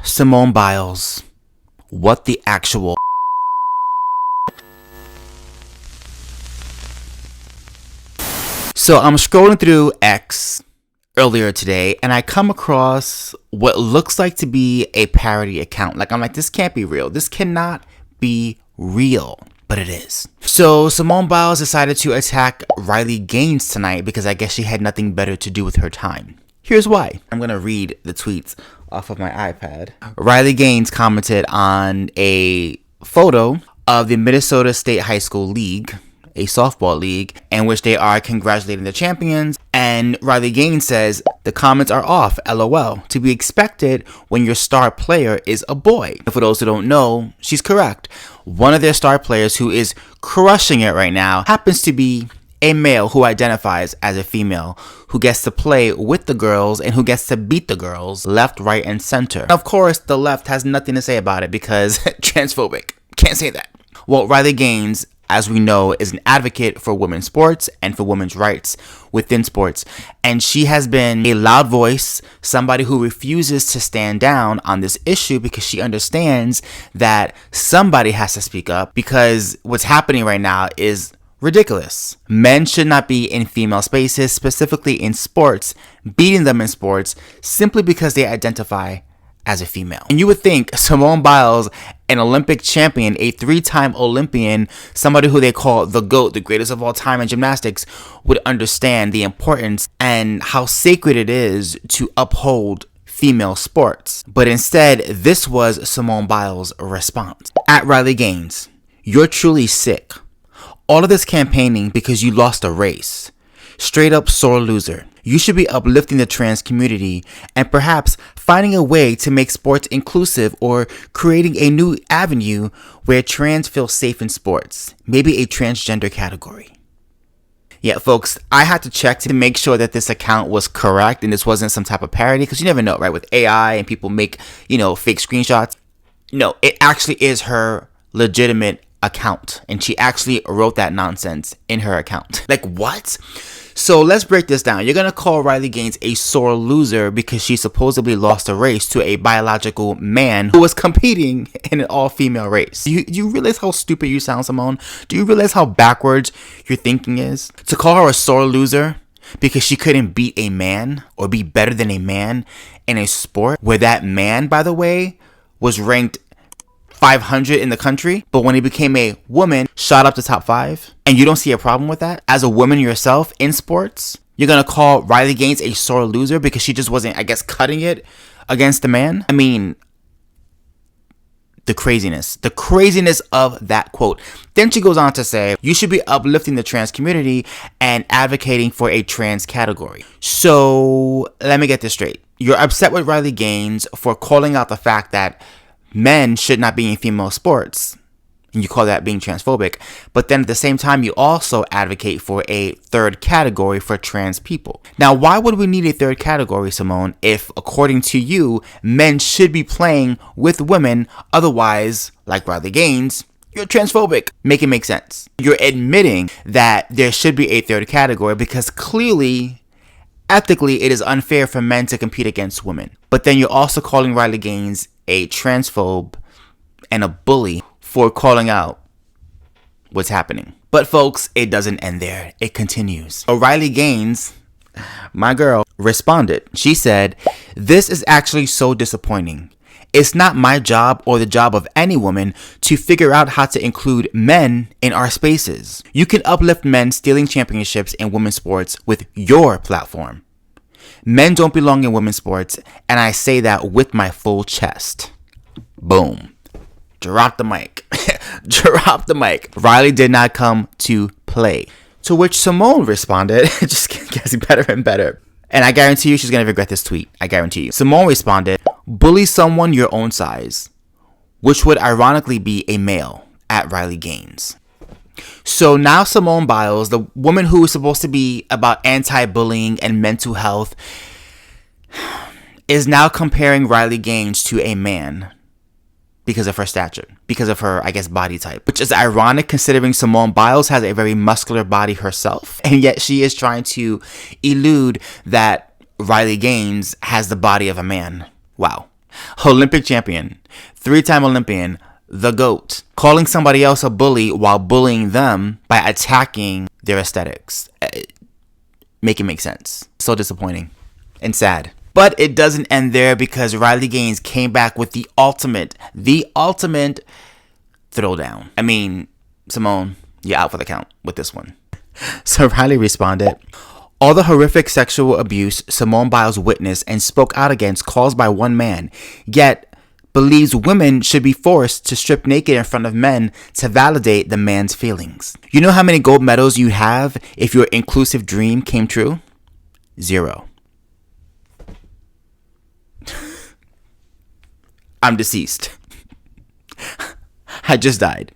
Simone Biles. What the actual... So I'm scrolling through X earlier today and I come across what looks like to be a parody account. I'm like, this can't be real. This cannot be real. But it is. So Simone Biles decided to attack Riley Gaines tonight because I guess she had nothing better to do with her time. Here's why. I'm going to read the tweets off of my iPad. Riley Gaines commented on a photo of the Minnesota State High School League, a softball league, in which they are congratulating the champions. And Riley Gaines says, the comments are off, LOL. To be expected when your star player is a boy. And for those who don't know, she's correct. One of their star players who is crushing it right now happens to be a male who identifies as a female, who gets to play with the girls and who gets to beat the girls left, right, and center. Of course, the left has nothing to say about it because transphobic. Can't say that. Well, Riley Gaines, as we know, is an advocate for women's sports and for women's rights within sports. And she has been a loud voice, somebody who refuses to stand down on this issue because she understands that somebody has to speak up because what's happening right now is ridiculous. Men should not be in female spaces, specifically in sports, beating them in sports simply because they identify as a female. And you would think Simone Biles, an Olympic champion, a 3-time Olympian, somebody who they call the GOAT, the greatest of all time in gymnastics, would understand the importance and how sacred it is to uphold female sports. But instead, this was Simone Biles' response. At Riley Gaines, you're truly sick. All of this campaigning because you lost a race. Straight up sore loser. You should be uplifting the trans community and perhaps finding a way to make sports inclusive or creating a new avenue where trans feel safe in sports. Maybe a transgender category. Yeah, folks, I had to check to make sure that this account was correct and this wasn't some type of parody because you never know, right? With AI and people make, fake screenshots. No, it actually is her legitimate account and she actually wrote that nonsense in her account. Like, what? So let's break this down. You're gonna call Riley Gaines a sore loser because she supposedly lost a race to a biological man who was competing in an all-female race. Do you realize how stupid you sound, Simone? Do you realize how backwards your thinking is? To call her a sore loser because she couldn't beat a man or be better than a man in a sport where that man, by the way, was ranked 500 in the country, but when he became a woman, shot up to top 5, and you don't see a problem with that? As a woman yourself in sports, you're gonna call Riley Gaines a sore loser because she just wasn't, cutting it against the man? I mean, the craziness of that quote. Then she goes on to say, you should be uplifting the trans community and advocating for a trans category. So let me get this straight. You're upset with Riley Gaines for calling out the fact that men should not be in female sports, and you call that being transphobic, but then at the same time you also advocate for a third category for trans people. Now, why would we need a third category, Simone, if according to you, men should be playing with women, otherwise, like Riley Gaines, you're transphobic? Make it make sense. You're admitting that there should be a third category because clearly, ethically, it is unfair for men to compete against women. But then you're also calling Riley Gaines a transphobe and a bully for calling out what's happening. But folks, it doesn't end there. It continues. Riley Gaines, my girl, responded. She said, "This is actually so disappointing. It's not my job or the job of any woman to figure out how to include men in our spaces. You can uplift men stealing championships in women's sports with your platform. Men don't belong in women's sports, and I say that with my full chest." Boom. Drop the mic. Drop the mic. Riley did not come to play. To which Simone responded, it just gets better and better. And I guarantee you she's going to regret this tweet. I guarantee you. Simone responded, "Bully someone your own size," which would ironically be a male, at Riley Gaines. So now Simone Biles, the woman who is supposed to be about anti-bullying and mental health, is now comparing Riley Gaines to a man because of her stature, because of her, body type. Which is ironic considering Simone Biles has a very muscular body herself, and yet she is trying to elude that Riley Gaines has the body of a man. Wow. Olympic champion, 3-time Olympian, the GOAT, calling somebody else a bully while bullying them by attacking their aesthetics. Make it make sense. So disappointing and sad. But it doesn't end there, because Riley Gaines came back with the ultimate throwdown. I mean, Simone, you're out for the count with this one. So Riley responded, all the horrific sexual abuse Simone Biles witnessed and spoke out against caused by one man, yet believes women should be forced to strip naked in front of men to validate the man's feelings. You know how many gold medals you'd have if your inclusive dream came true? 0. I'm deceased. I just died.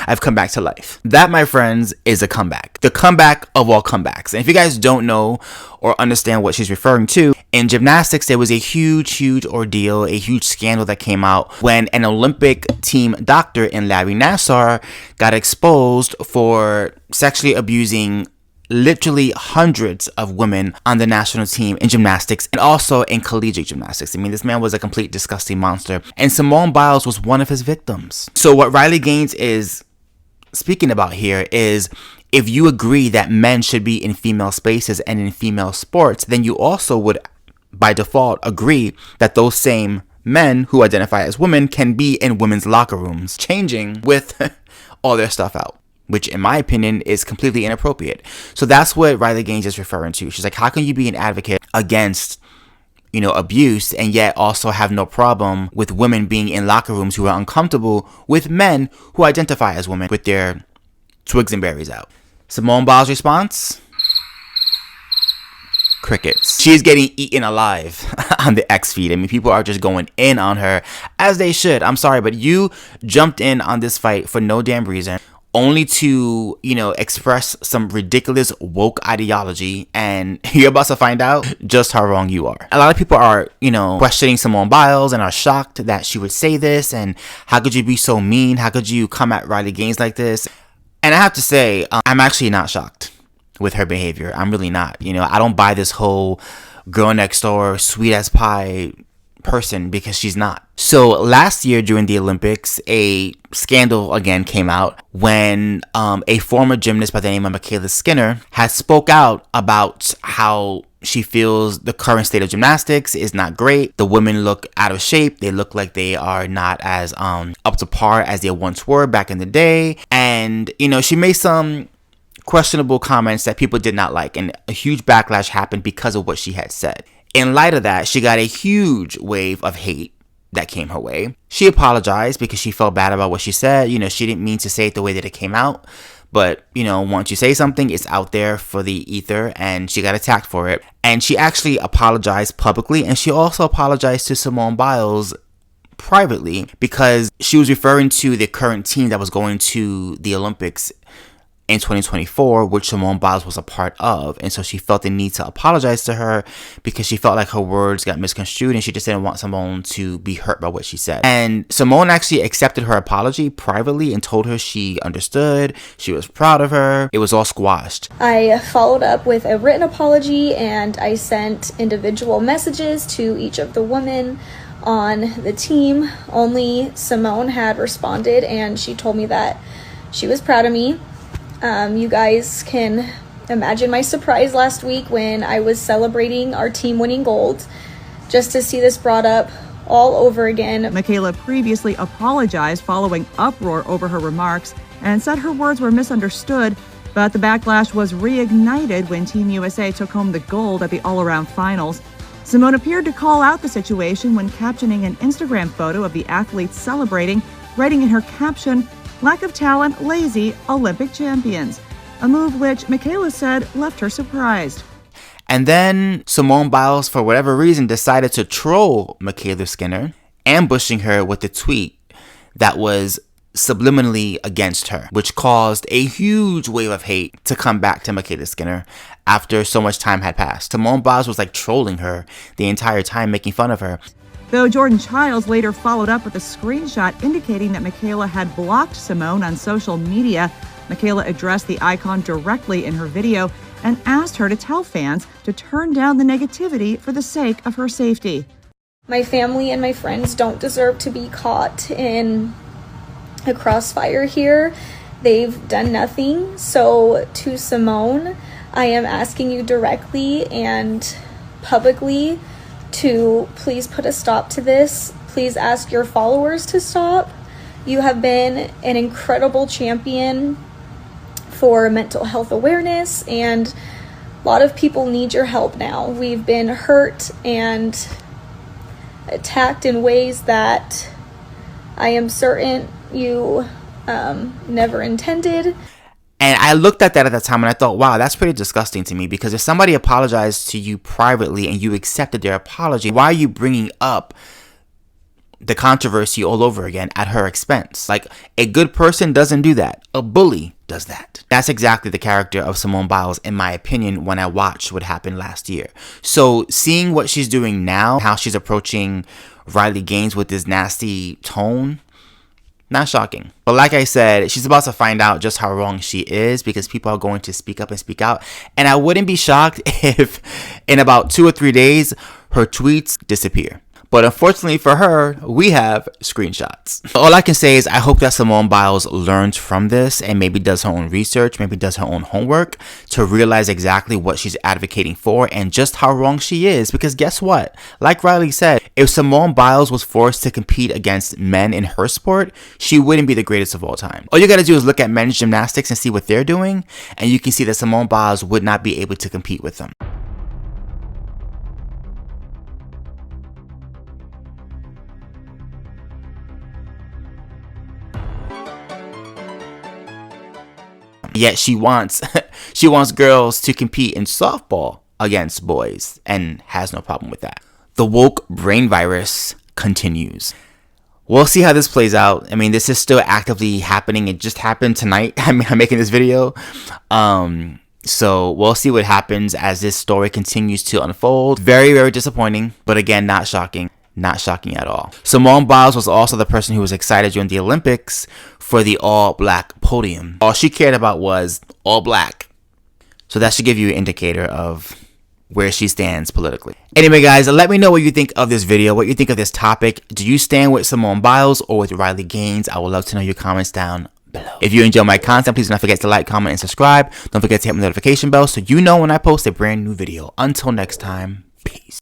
I've come back to life. That, my friends, is a comeback. The comeback of all comebacks. And if you guys don't know or understand what she's referring to, in gymnastics, there was a huge ordeal, a huge scandal that came out when an Olympic team doctor in Larry Nassar got exposed for sexually abusing literally hundreds of women on the national team in gymnastics and also in collegiate gymnastics. I mean, this man was a complete disgusting monster, and Simone Biles was one of his victims. So what Riley Gaines is speaking about here is, if you agree that men should be in female spaces and in female sports, then you also would, by default, agree that those same men who identify as women can be in women's locker rooms, changing with all their stuff out, which in my opinion is completely inappropriate. So that's what Riley Gaines is referring to. She's like, how can you be an advocate against, abuse, and yet also have no problem with women being in locker rooms who are uncomfortable with men who identify as women with their twigs and berries out? Simone Biles' response? Crickets. She's getting eaten alive on the X feed. I mean, people are just going in on her, as they should. I'm sorry, but you jumped in on this fight for no damn reason, only to, express some ridiculous woke ideology, and you're about to find out just how wrong you are. A lot of people are, questioning Simone Biles and are shocked that she would say this, and how could you be so mean? How could you come at Riley Gaines like this? And I have to say, I'm actually not shocked with her behavior. I'm really not. I don't buy this whole girl next door, sweet as pie person, because she's not. So last year during the Olympics, a scandal again came out when a former gymnast by the name of Michaela Skinner had spoke out about how she feels the current state of gymnastics is not great. The women look out of shape. They look like they are not as up to par as they once were back in the day. And, she made some questionable comments that people did not like, and a huge backlash happened because of what she had said. In light of that, she got a huge wave of hate that came her way. She apologized because she felt bad about what she said. She didn't mean to say it the way that it came out. But, once you say something, it's out there for the ether, and she got attacked for it. And she actually apologized publicly, and she also apologized to Simone Biles privately, because she was referring to the current team that was going to the Olympics in 2024, which Simone Biles was a part of. And so she felt the need to apologize to her because she felt like her words got misconstrued, and she just didn't want Simone to be hurt by what she said. And Simone actually accepted her apology privately and told her she understood, she was proud of her. It was all squashed. I followed up with a written apology, and I sent individual messages to each of the women on the team. Only Simone had responded, and she told me that she was proud of me. You guys can imagine my surprise last week when I was celebrating our team winning gold, just to see this brought up all over again. Michaela previously apologized following uproar over her remarks and said her words were misunderstood, but the backlash was reignited when Team USA took home the gold at the all-around finals. Simone appeared to call out the situation when captioning an Instagram photo of the athletes celebrating, writing in her caption, "Lack of talent, lazy, Olympic champions," a move which Michaela said left her surprised. And then Simone Biles, for whatever reason, decided to troll Michaela Skinner, ambushing her with a tweet that was subliminally against her, which caused a huge wave of hate to come back to Michaela Skinner after so much time had passed. Simone Biles was like trolling her the entire time, making fun of her. Though Jordan Childs later followed up with a screenshot indicating that Michaela had blocked Simone on social media, Michaela addressed the icon directly in her video and asked her to tell fans to turn down the negativity for the sake of her safety. My family and my friends don't deserve to be caught in a crossfire here. They've done nothing. So to Simone, I am asking you directly and publicly to please put a stop to this. Please ask your followers to stop. You have been an incredible champion for mental health awareness, and a lot of people need your help now. We've been hurt and attacked in ways that I am certain you never intended. And I looked at that at the time and I thought, wow, that's pretty disgusting to me, because if somebody apologized to you privately and you accepted their apology, why are you bringing up the controversy all over again at her expense? Like, a good person doesn't do that. A bully does that. That's exactly the character of Simone Biles, in my opinion, when I watched what happened last year. So seeing what she's doing now, how she's approaching Riley Gaines with this nasty tone, not shocking. But like I said, she's about to find out just how wrong she is, because people are going to speak up and speak out. And I wouldn't be shocked if in about 2 or 3 days, her tweets disappear. But unfortunately for her, we have screenshots. All I can say is I hope that Simone Biles learns from this and maybe does her own research, maybe does her own homework to realize exactly what she's advocating for and just how wrong she is. Because guess what? Like Riley said, if Simone Biles was forced to compete against men in her sport, she wouldn't be the greatest of all time. All you gotta do is look at men's gymnastics and see what they're doing, and you can see that Simone Biles would not be able to compete with them. Yet she wants girls to compete in softball against boys and has no problem with that. The woke brain virus continues. We'll see how this plays out. I mean, this is still actively happening. It just happened tonight. I'm making this video. So we'll see what happens as this story continues to unfold. Very, very disappointing, but again, not shocking. Not shocking at all. Simone Biles was also the person who was excited during the Olympics for the all-black podium. All she cared about was all black. So that should give you an indicator of where she stands politically. Anyway, guys, let me know what you think of this video, what you think of this topic. Do you stand with Simone Biles or with Riley Gaines? I would love to know your comments down below. If you enjoy my content, please do not forget to like, comment, and subscribe. Don't forget to hit the notification bell so you know when I post a brand new video. Until next time, peace.